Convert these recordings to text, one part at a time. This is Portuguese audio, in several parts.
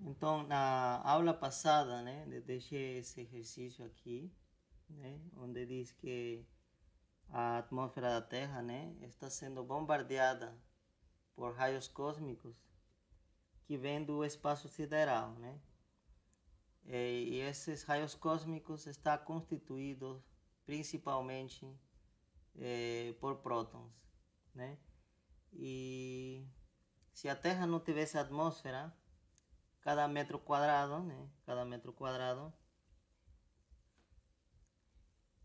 Então, na aula passada, né, eu deixei esse exercício aqui, né, onde diz que a atmosfera da Terra, né, está sendo bombardeada por raios cósmicos que vêm do espaço sideral, né? E esses raios cósmicos estão constituídos principalmente por prótons, né? E se a Terra não tivesse atmosfera, cada metro quadrado, né? Cada metro quadrado,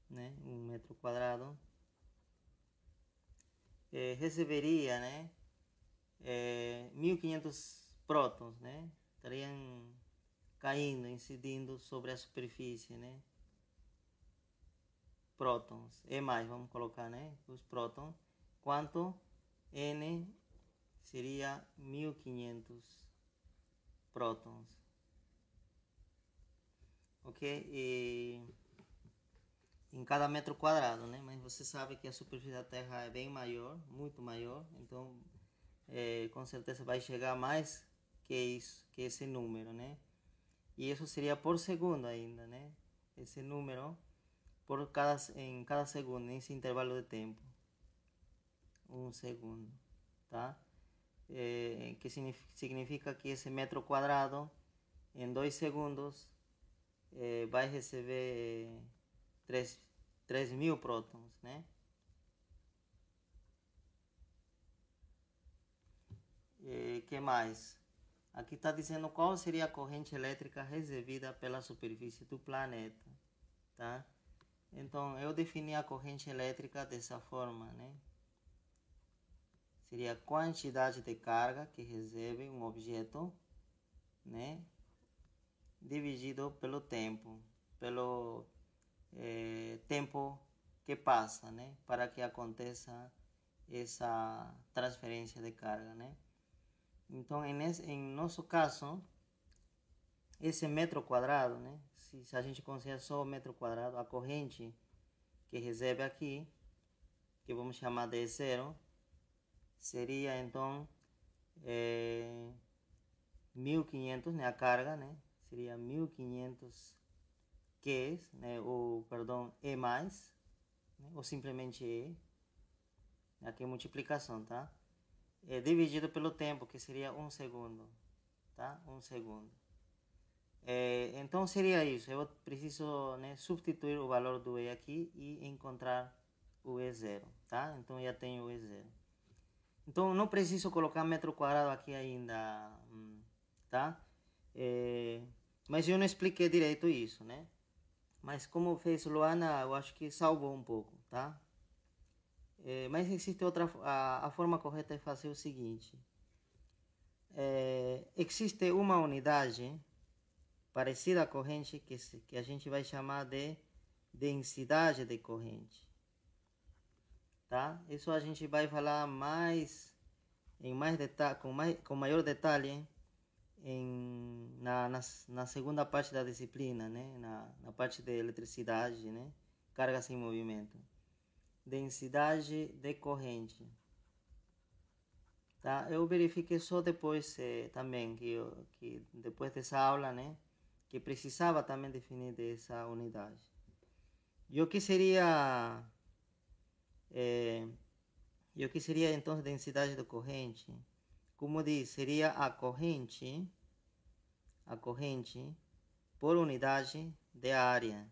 né? Um metro quadrado receberia, né? 1500 prótons, né? Estariam caindo, incidindo sobre a superfície, né? Prótons. E mais, vamos colocar, né? Os prótons. Quanto? N seria 1500 prótons. Ok? E em cada metro quadrado, né? Mas você sabe que a superfície da Terra é bem maior, muito maior. Então, com certeza vai chegar mais que isso, que esse número, né? E isso seria por segundo ainda, né? Esse número em cada segundo, nesse intervalo de tempo. Um segundo, tá? Que significa que esse metro quadrado, em 2 segundos, vai receber 3.000 prótons, né? Que mais? Aqui está dizendo qual seria a corrente elétrica recebida pela superfície do planeta, tá? Então, eu defini a corrente elétrica dessa forma, né? Seria a quantidade de carga que recebe um objeto, né? Dividido pelo tempo, tempo que passa, né? Para que aconteça essa transferência de carga, né? Então, em nosso caso, esse metro quadrado, né? Se a gente considerar só o metro quadrado, a corrente que recebe aqui, que vamos chamar de zero, seria então 1500, né? A carga, né? Seria 1500 Qs, né? Ou, perdão, E mais, né? Ou simplesmente E. Aqui é multiplicação, tá? Dividido pelo tempo, que seria um segundo, tá? Um segundo. Então seria isso. Eu preciso, né, substituir o valor do E aqui e encontrar o E0, tá? Então já tenho o E0. Então não preciso colocar metro quadrado aqui ainda, tá? Mas eu não expliquei direito isso, né? Mas como fez Luana, eu acho que salvou um pouco, tá? Mas existe outra, a forma correta de fazer o seguinte. Existe uma unidade parecida à corrente que a gente vai chamar de densidade de corrente, tá? Isso a gente vai falar mais em mais detalhe, com maior detalhe na segunda parte da disciplina, né? Na parte de eletricidade, né? Cargas em movimento. Densidade de corrente. Tá? Eu verifiquei só depois também, que depois dessa aula, né? Que precisava também definir essa unidade. E o que seria... e o que seria então densidade de corrente? Como diz, seria a corrente por unidade de área.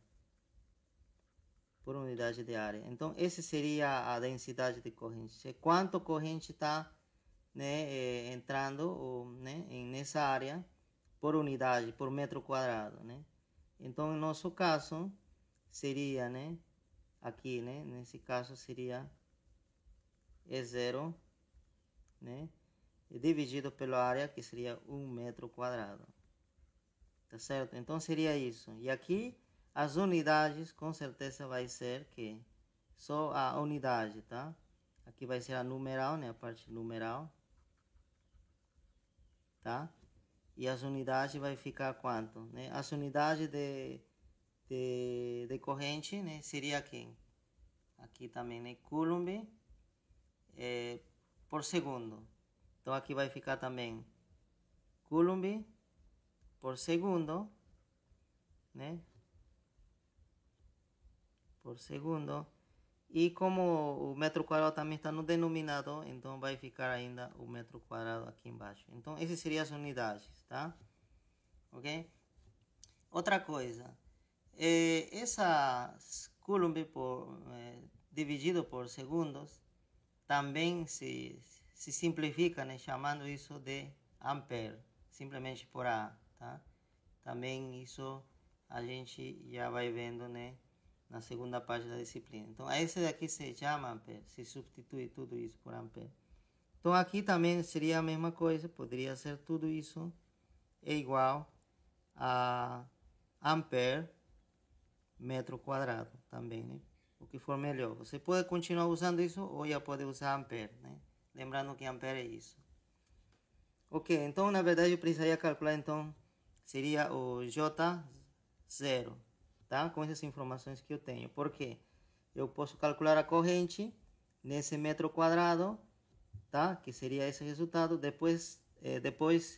Por unidade de área. Então, essa seria a densidade de corrente. Quanto corrente está, né, entrando, né, nessa área por unidade, por metro quadrado, né? Então, em nosso caso, seria, né, aqui, né, nesse caso seria E0, né, dividido pela área, que seria 1 metro quadrado. Tá certo? Então, seria isso. E aqui, as unidades, com certeza vai ser que só a unidade, tá? Aqui vai ser a numeral, né? A parte numeral. Tá? E as unidades vai ficar quanto? Né? As unidades de corrente, né? Seria aqui. Aqui também, né? Coulomb por segundo. Então, aqui vai ficar também Coulomb por segundo, né? Por segundo. E como o metro quadrado também está no denominador, então vai ficar ainda o metro quadrado aqui embaixo. Então, essas seriam as unidades, tá? Ok? Outra coisa, essa coulomb dividido por segundos também se simplifica, né, chamando isso de ampere, simplesmente por A, tá? Também isso a gente já vai vendo, né, na segunda parte da disciplina. Então, esse daqui se chama ampere, se substitui tudo isso por ampere. Então, aqui também seria a mesma coisa, poderia ser tudo isso é igual a ampere metro quadrado também, né? O que for melhor. Você pode continuar usando isso ou já pode usar ampere, né? Lembrando que ampere é isso. Ok, então na verdade eu precisaria calcular, então seria o J0, tá? Com essas informações que eu tenho. Por quê? Eu posso calcular a corrente nesse metro quadrado, tá? Que seria esse resultado. Depois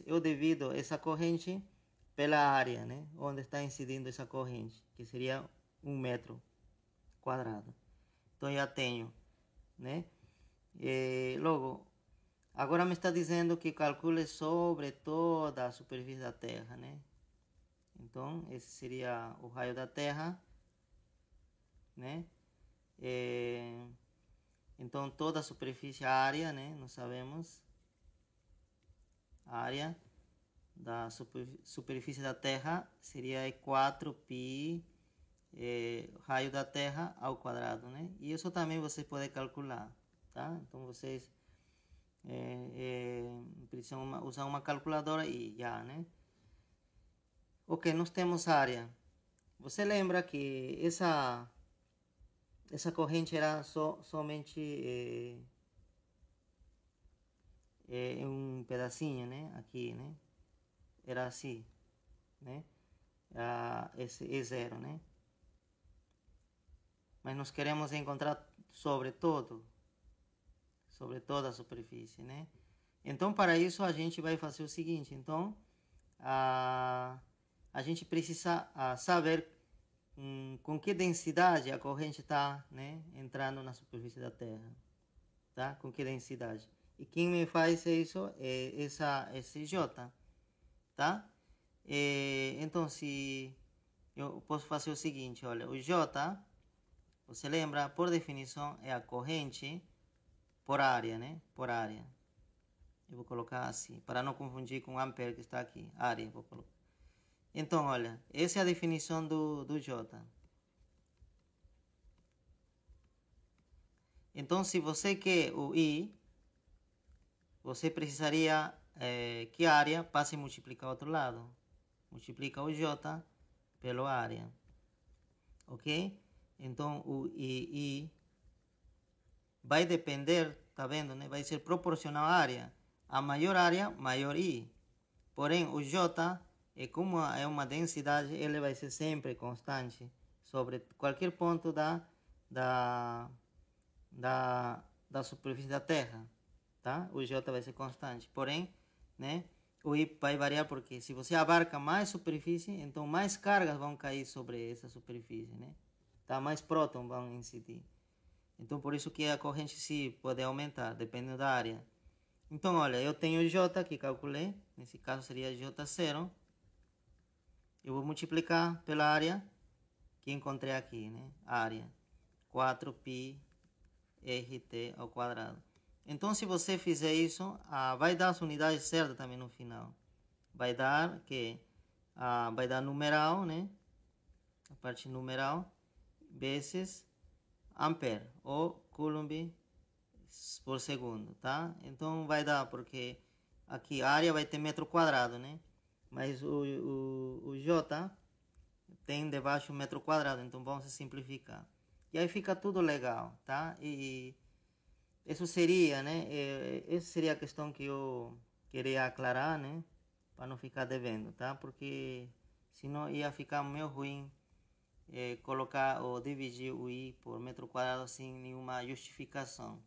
eu divido essa corrente pela área, né? Onde está incidindo essa corrente, que seria 1 metro quadrado. Então já tenho, né? Logo, agora me está dizendo que calcule sobre toda a superfície da Terra, né? Então, esse seria o raio da Terra, né? Então, toda a superfície, a área, né? Nós sabemos a área da superfície da Terra seria 4π raio da Terra ao quadrado, né? E isso também você pode calcular, tá? Então, vocês precisam usar uma calculadora e já, né? Ok, nós temos área. Você lembra que essa corrente era somente um pedacinho, né? Aqui, né? Era assim, né? Esse E0, né? Mas nós queremos encontrar sobre toda a superfície, né? Então, para isso, a gente vai fazer o seguinte. Então, a gente precisa saber com que densidade a corrente está, né, entrando na superfície da Terra, tá? Com que densidade. E quem me faz isso é esse J, tá? Então, se eu posso fazer o seguinte, olha, o J, você lembra, por definição, é a corrente por área, né? Por área. Eu vou colocar assim, para não confundir com o ampere que está aqui. Área, vou colocar. Então, olha, essa é a definição do J. Então, se você quer o I, você precisaria que a área passe a multiplicar o outro lado. Multiplica o J pela área. Ok? Então, o I vai depender, tá vendo, né? Vai ser proporcional à área. A maior área, maior I. Porém, o J, como é uma densidade, ele vai ser sempre constante sobre qualquer ponto da superfície da Terra, tá? O J vai ser constante. Porém, né, o I vai variar porque se você abarca mais superfície, então mais cargas vão cair sobre essa superfície, né? Tá? Mais prótons vão incidir. Então, por isso que a corrente se pode aumentar, dependendo da área. Então, olha, eu tenho J que calculei, nesse caso seria J0. Eu vou multiplicar pela área que encontrei aqui, né? Área, 4π RT ao quadrado. Então, se você fizer isso, vai dar as unidades certas também no final. Vai dar vai dar numeral, né? A parte numeral, vezes ampere, ou coulomb por segundo, tá? Então, vai dar, porque aqui a área vai ter metro quadrado, né? Mas o J tem debaixo metro quadrado, então vamos simplificar. E aí fica tudo legal, tá? E isso seria, né? Essa seria a questão que eu queria aclarar, né? Para não ficar devendo, tá? Porque senão ia ficar meio ruim colocar ou dividir o I por metro quadrado sem nenhuma justificação.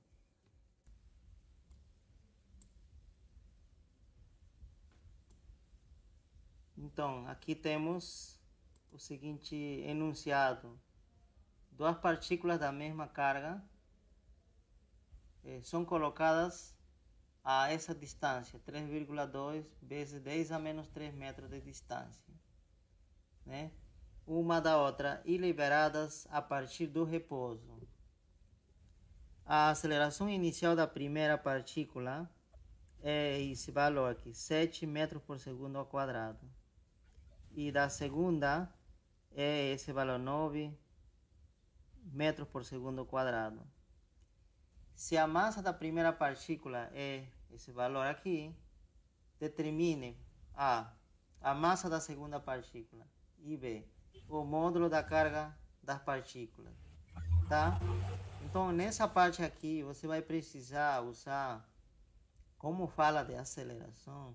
Então, aqui temos o seguinte enunciado. Duas partículas da mesma carga são colocadas a essa distância, 3,2 vezes 10 a menos 3 metros de distância, né? Uma da outra e liberadas a partir do repouso. A aceleração inicial da primeira partícula é esse valor aqui, 7 metros por segundo ao quadrado. E da segunda é esse valor, 9 metros por segundo ao quadrado. Se a massa da primeira partícula é esse valor aqui, determine a massa da segunda partícula e B, o módulo da carga das partículas, tá? Então, nessa parte aqui, você vai precisar usar, como fala de aceleração,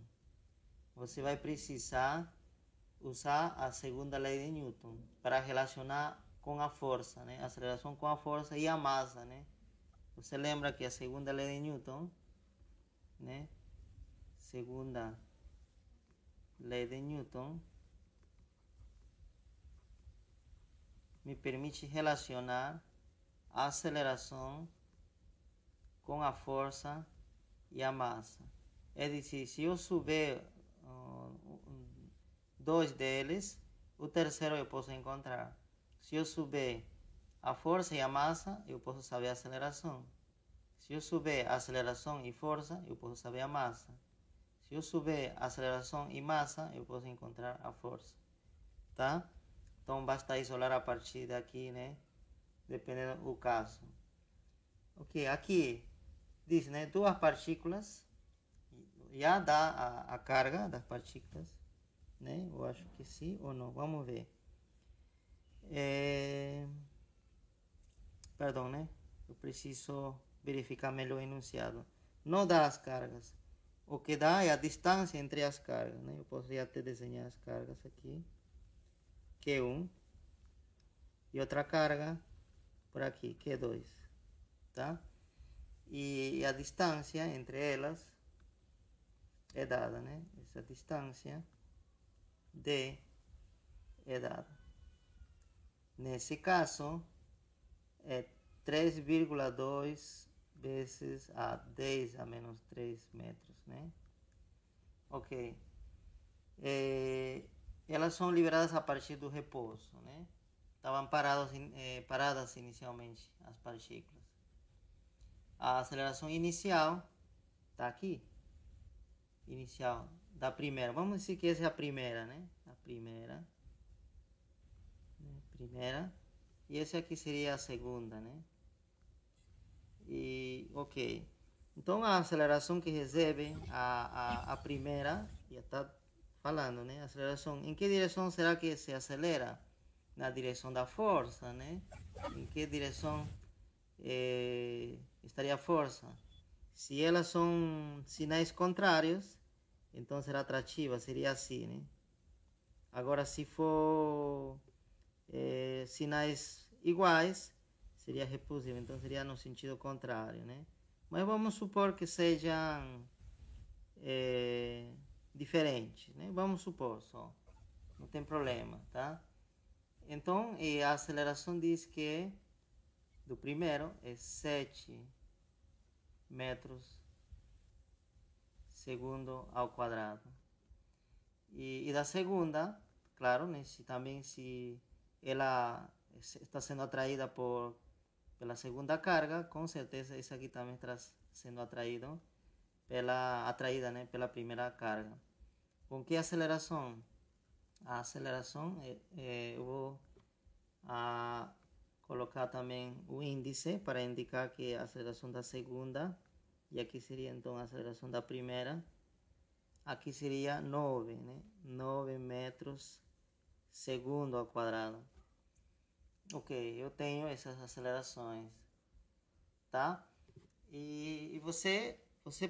você vai precisar usar a segunda lei de Newton para relacionar com a força, né? A aceleração com a força e a massa, né? Você lembra que a segunda lei de Newton, né? Segunda lei de Newton me permite relacionar a aceleração com a força e a massa. É dizer, se eu souber dois deles, o terceiro eu posso encontrar. Se eu souber a força e a massa, eu posso saber a aceleração. Se eu souber a aceleração e força, eu posso saber a massa. Se eu souber aceleração e massa, eu posso encontrar a força, tá? Então basta isolar a partir daqui, né? Dependendo do caso. Ok, aqui diz, né? Duas partículas, já dá a carga das partículas, né? Eu acho que sim ou não, vamos ver. Perdão, né? Eu preciso verificar melhor o enunciado. Não dá as cargas. O que dá é a distância entre as cargas, né? Eu poderia até desenhar as cargas aqui. Q1 e outra carga por aqui, Q2, tá? E a distância entre elas é dada, né? Essa distância D é dada. Nesse caso, é 3,2 vezes a 10 a menos 3 metros, né? Ok. Elas são liberadas a partir do repouso, né? Estavam paradas inicialmente as partículas. A aceleração inicial está aqui. Inicial da primeira. Vamos dizer que essa é a primeira, né? A primeira. Primeira. E essa aqui seria a segunda, né? E, ok. Então, a aceleração que recebe a primeira, já está falando, né? A aceleração, em que direção será que se acelera? Na direção da força, né? Em que direção estaria a força? Se elas são sinais contrários, então será atrativa, seria assim, né? Agora, se for sinais iguais, seria repulsivo, então seria no sentido contrário, né? Mas vamos supor que sejam diferentes, né? Vamos supor só, não tem problema, tá? Então, a aceleração diz que do primeiro é 7 metros segundo ao quadrado. E da segunda, claro, né? Se ela está sendo atraída pela segunda carga, com certeza esse aqui também está sendo atraída, né, pela primeira carga. Com que aceleração? A aceleração, eu vou colocar também o índice para indicar que é a aceleração da segunda, e aqui seria então a aceleração da primeira. Aqui seria 9, né? 9 metros segundo ao quadrado. Ok, eu tenho essas acelerações, tá? E você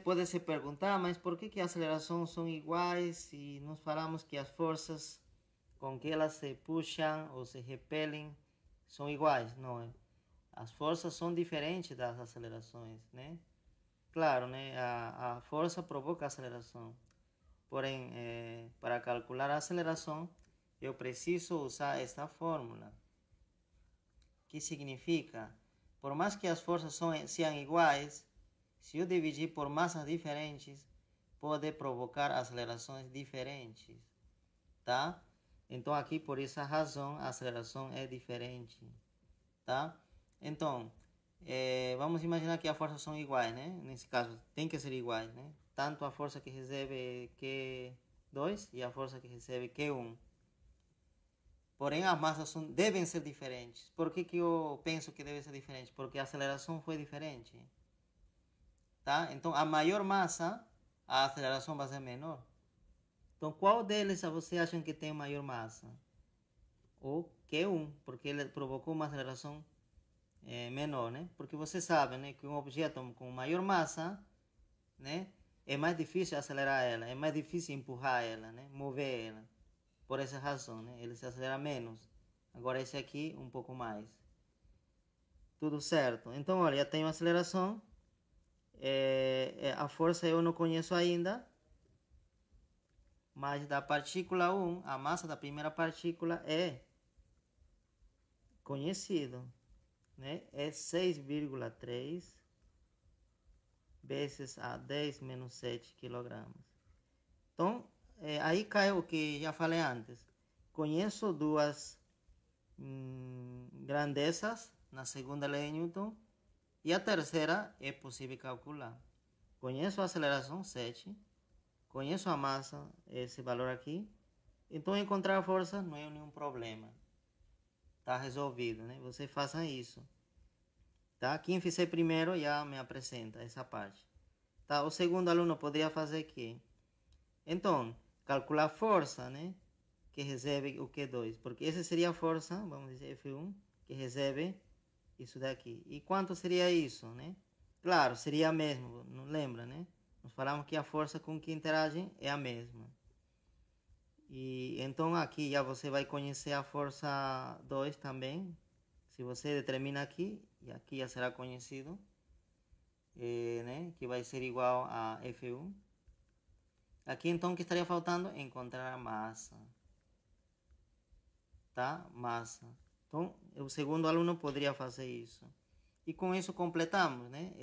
pode se perguntar, mas por que as acelerações são iguais se nós falamos que as forças com que elas se puxam ou se repelem são iguais? Não é? As forças são diferentes das acelerações, né? Claro, né? A força provoca a aceleração. Porém, para para calcular a aceleração, eu preciso usar esta fórmula. Que significa, por mais que as forças sejam iguais, se eu dividir por massas diferentes, pode provocar acelerações diferentes, tá? Então, aqui, por essa razão, a aceleração é diferente, tá? Então, vamos imaginar que as forças são iguais, né? Nesse caso, tem que ser iguais, né? Tanto a força que recebe Q2 e a força que recebe Q1. Porém, as massas devem ser diferentes. Por que eu penso que deve ser diferente? Porque a aceleração foi diferente, tá? Então, a maior massa, a aceleração vai ser menor. Então, qual deles você acha que tem maior massa? O Q1, porque ele provocou uma aceleração menor, né? Porque você sabe, né, que um objeto com maior massa, né, é mais difícil acelerar ela, é mais difícil empurrar ela, né, mover ela. Por essa razão, né, ele se acelera menos. Agora esse aqui um pouco mais. Tudo certo. Então, olha, eu tenho aceleração. A força eu não conheço ainda. Mas da partícula 1, a massa da primeira partícula é conhecido, né? É 6,3 vezes a 10 menos 7 kg. Então, aí cai o que já falei antes. Conheço duas grandezas na segunda lei de Newton e a terceira é possível calcular. Conheço a aceleração 7, conheço a massa, esse valor aqui, então encontrar a força não é nenhum problema. Está resolvido, né? Você faça isso. Tá? Quem fizer primeiro já me apresenta essa parte. Tá? O segundo aluno poderia fazer aqui. Então, calcular a força, né, que recebe o Q2. Porque essa seria a força, vamos dizer, F1, que recebe isso daqui. E quanto seria isso, né? Claro, seria a mesma, não lembra, né? Nós falamos que a força com que interagem é a mesma. E então aqui já você vai conhecer a força 2 também. Se você determina aqui, e aqui já será conhecido, né, que vai ser igual a F1. Aqui então o que estaria faltando? Encontrar a massa. Tá? Massa. Então o segundo aluno poderia fazer isso. E com isso completamos, né,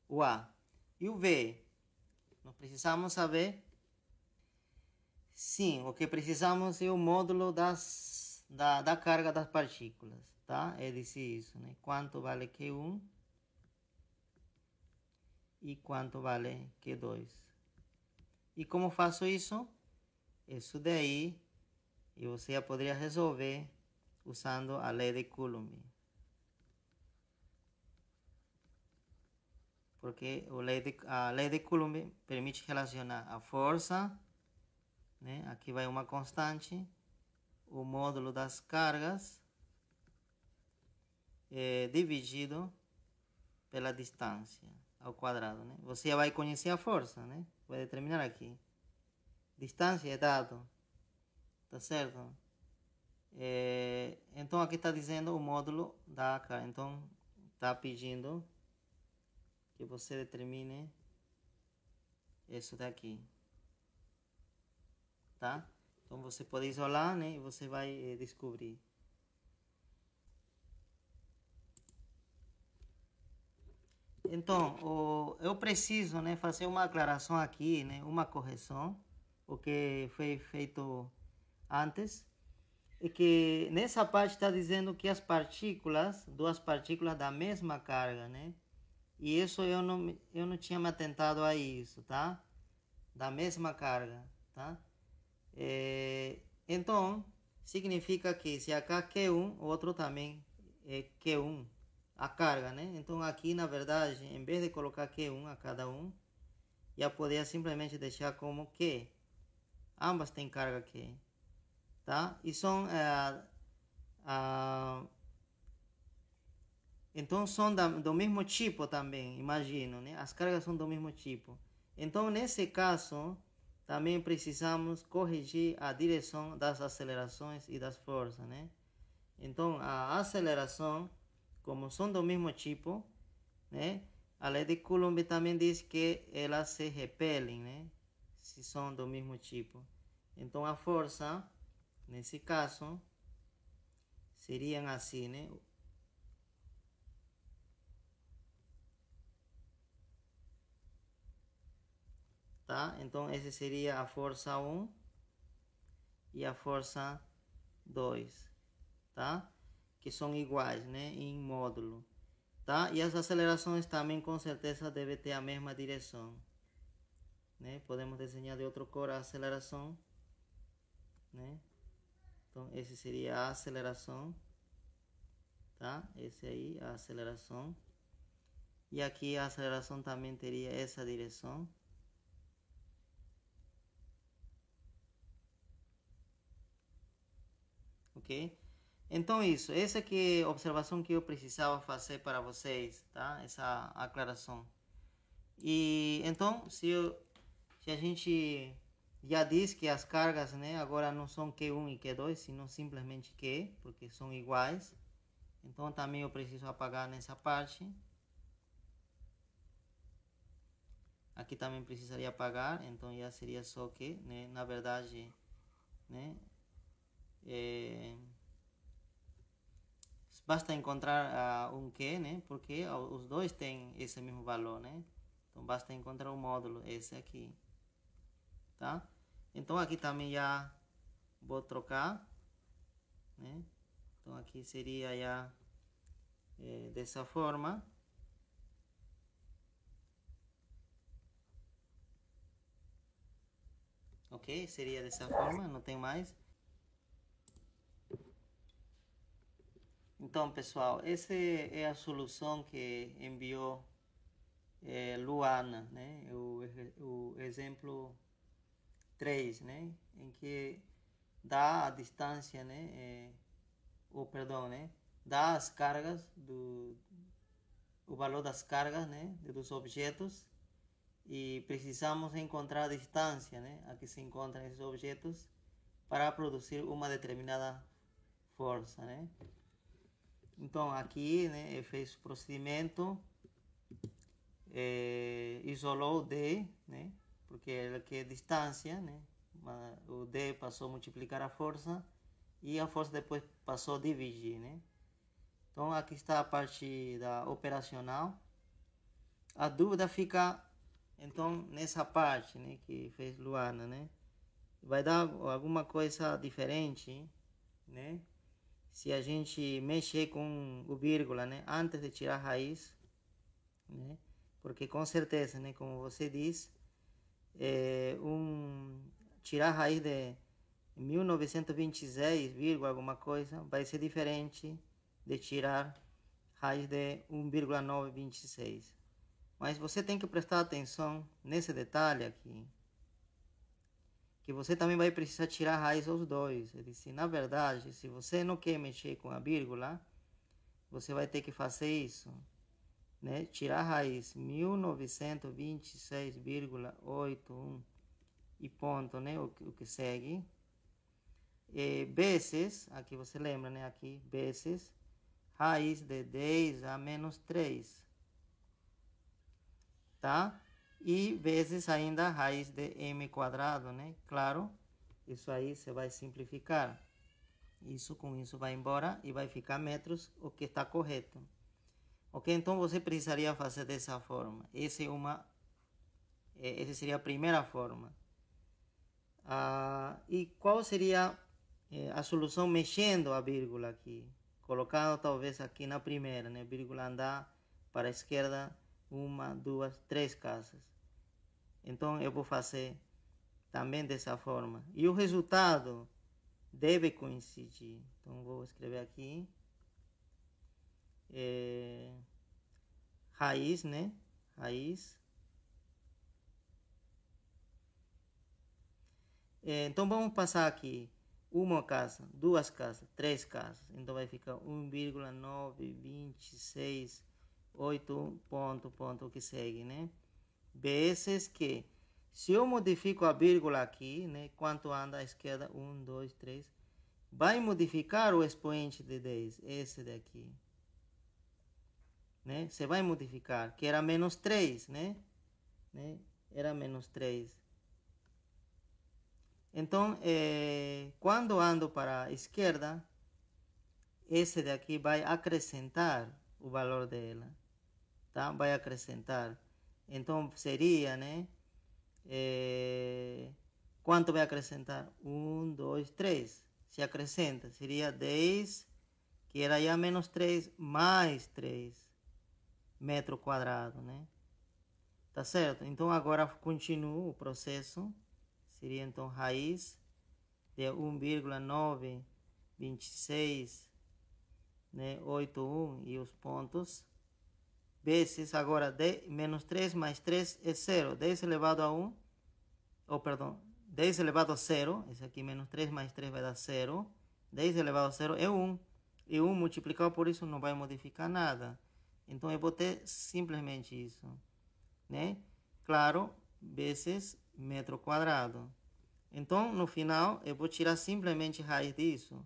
o A. E o B? Nós precisamos saber. Sim, o que precisamos é o módulo da carga das partículas, tá? É dizer isso, né? Quanto vale Q1 e quanto vale Q2. E como faço isso? Isso daí você já poderia resolver usando a lei de Coulomb. Porque a lei de Coulomb permite relacionar a força, né? Aqui vai uma constante, o módulo das cargas dividido pela distância ao quadrado, né? Você já vai conhecer a força, né? Vai determinar aqui. Distância é dado, tá certo? Então aqui está dizendo o módulo da carga. Então está pedindo que você determine isso daqui, tá? Então você pode isolar, né? E você vai descobrir. Então, eu preciso, né, fazer uma aclaração aqui, né, uma correção, o que foi feito antes, é que nessa parte está dizendo que as partículas, duas partículas da mesma carga, né, e isso eu não tinha me atentado a isso, tá? Da mesma carga, tá? Então, significa que se acá Q1, o outro também é Q1, a carga, né? Então aqui, na verdade, em vez de colocar Q1 a cada um, já poderia simplesmente deixar como Q. Ambas têm carga Q, tá? E são... então são do mesmo tipo também, imagino, né? As cargas são do mesmo tipo. Então, nesse caso, também precisamos corrigir a direção das acelerações e das forças, né? Então, a aceleração, como são do mesmo tipo, né? A lei de Coulomb também diz que elas se repelem, né? Se são do mesmo tipo. Então a força, nesse caso, seriam assim, né? Tá? Então essa seria a força 1 e a força 2, tá? Que são iguais, né? Em módulo, tá? E as acelerações também com certeza devem ter a mesma direção, né? Podemos desenhar de outra cor a aceleração, né? Então esse seria a aceleração, tá? Esse aí, a aceleração. E aqui a aceleração também teria essa direção. Ok? Então isso, essa que é a observação que eu precisava fazer para vocês, tá? Essa aclaração. E então, se a gente já diz que as cargas, né, agora não são Q1 e Q2, sino simplesmente Q, porque são iguais. Então também eu preciso apagar nessa parte. Aqui também precisaria apagar, então já seria só que, né, na verdade, né, basta encontrar um Q, né, porque os dois têm esse mesmo valor, né, então basta encontrar o módulo, esse aqui, tá? Então aqui também já vou trocar, né, então aqui seria já dessa forma. Ok, seria dessa forma, não tem mais. Então, pessoal, essa é a solução que enviou Luana, né? O exemplo 3, né? Em que dá a distância, né? Perdão, né? Dá as cargas, o valor das cargas, né? Dos objetos, e precisamos encontrar a distância, né? A que se encontram esses objetos para produzir uma determinada força, né? Então aqui, né, fez o procedimento, isolou o D, né, porque ele quer distância, né, o D passou a multiplicar a força e a força depois passou a dividir, né. Então aqui está a parte da operacional. A dúvida fica então nessa parte, né, que fez Luana, né, vai dar alguma coisa diferente, né, se a gente mexer com o vírgula, né, antes de tirar a raiz, né, porque com certeza, né, como você diz, tirar a raiz de 1926, alguma coisa, vai ser diferente de tirar raiz de 1,926. Mas você tem que prestar atenção nesse detalhe aqui, que você também vai precisar tirar a raiz aos dois. Ele disse, na verdade, se você não quer mexer com a vírgula, você vai ter que fazer isso, né? Tirar a raiz 1926,81 e ponto, né? O que segue. Vezes, aqui você lembra, né? Aqui, vezes, raiz de 10 a menos 3, tá? E vezes ainda raiz de m quadrado, né? Claro, isso aí você vai simplificar. Isso com isso vai embora e vai ficar metros, o que está correto. Ok, então você precisaria fazer dessa forma. Essa seria a primeira forma. E qual seria a solução mexendo a vírgula aqui? Colocando talvez aqui na primeira, né? Vírgula andar para a esquerda 1, 2, 3 casas. Então eu vou fazer também dessa forma. E o resultado deve coincidir. Então vou escrever aqui. Raiz, né? Raiz. Então vamos passar aqui. Uma casa, duas casas, três casas. Então vai ficar 1,926,81 ponto, o que segue, né? Vezes que, se eu modifico a vírgula aqui, né? Quanto anda à esquerda? 1, 2, 3. Vai modificar o expoente de 10, esse daqui. Né? Você vai modificar, que era menos 3, né? Era menos 3. Então, quando ando para a esquerda, esse daqui vai acrescentar o valor dela, tá? Vai acrescentar. Então, seria, né? Quanto vai acrescentar? 1, 2, 3. Se acrescenta, seria 10, que era já menos 3, mais 3 metro quadrado, né? Tá certo? Então, agora continuo o processo. Seria, então, raiz de 1,926, né, 81 e os pontos, vezes agora menos 3 mais 3 é 0. 10 elevado a 1, ou perdão, 10 elevado a 0, esse aqui menos 3 mais 3 vai dar 0. 10 elevado a 0 é 1. E 1 multiplicado por isso não vai modificar nada. Então eu vou ter simplesmente isso, né? Claro, vezes metro quadrado. Então, no final, eu vou tirar simplesmente raiz disso,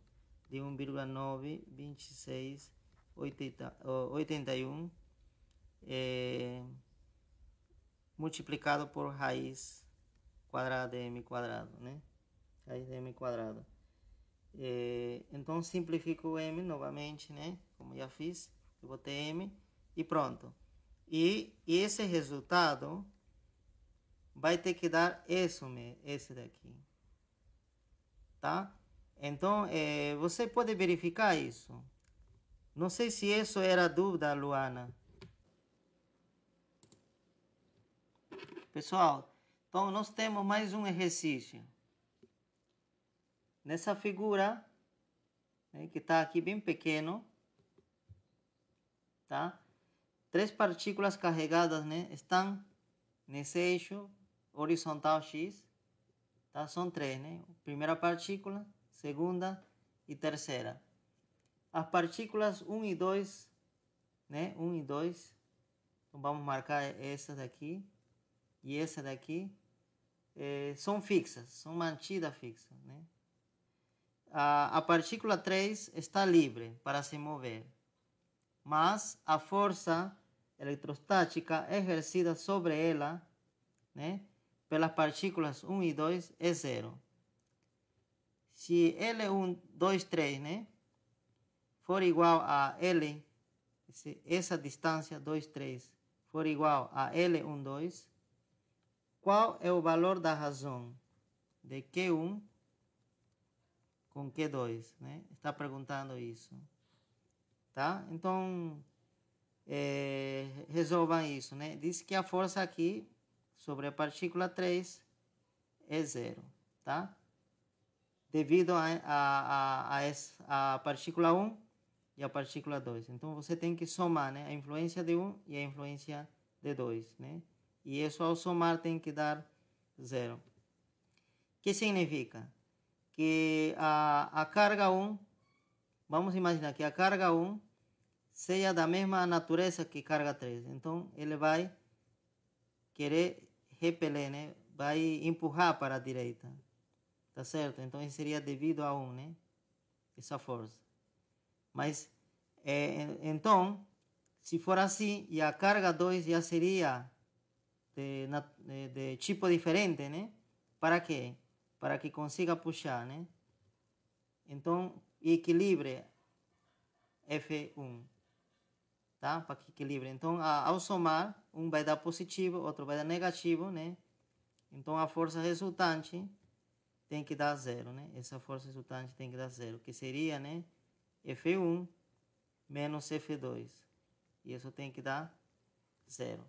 de 1,92681 multiplicado por raiz quadrada de m quadrado, né? Raiz de m quadrado. Então, simplifico o m novamente, né? Como já fiz, eu botei m e pronto. E esse resultado vai ter que dar esse daqui, tá? Então, você pode verificar isso. Não sei se isso era a dúvida, Luana. Pessoal, então nós temos mais um exercício. Nessa figura, né, que está aqui bem pequeno, tá? 3 partículas carregadas, né, estão nesse eixo horizontal X, tá? São 3, né? Primeira partícula, segunda e terceira. As partículas 1 e 2, né? 1 e 2. Então vamos marcar essa daqui e essa daqui. São fixas, são mantidas fixas, né? A partícula 3 está livre para se mover, mas a força eletrostática exercida sobre ela, né, pelas partículas 1 e 2 é 0. Se L1, 2, 3, né, for igual a L, essa distância 2, 3, for igual a L1, 2, qual é o valor da razão de Q1 com Q2, né? Está perguntando isso, tá? Então, resolvam isso, né? Diz que a força aqui sobre a partícula 3 é 0, tá? Devido a partícula 1 e a partícula 2. Então, você tem que somar, né? A influência de 1 e a influência de 2, né? E isso ao somar tem que dar 0. O que significa? Que a carga 1, vamos imaginar que a carga 1 seja da mesma natureza que carga 3. Então, ele vai querer repeler, né? Vai empurrar para a direita. Tá certo? Então, isso seria devido a 1, né? Essa força. Mas, então, se for assim, e a carga 2 já seria de tipo diferente, né? Para quê? Para que consiga puxar, né? Então, equilibre F1, tá? Para que equilibre. Então, ao somar, um vai dar positivo, outro vai dar negativo, né? Então, a força resultante tem que dar 0, né? Essa força resultante tem que dar 0, que seria, né, F1 menos F2. E isso tem que dar 0.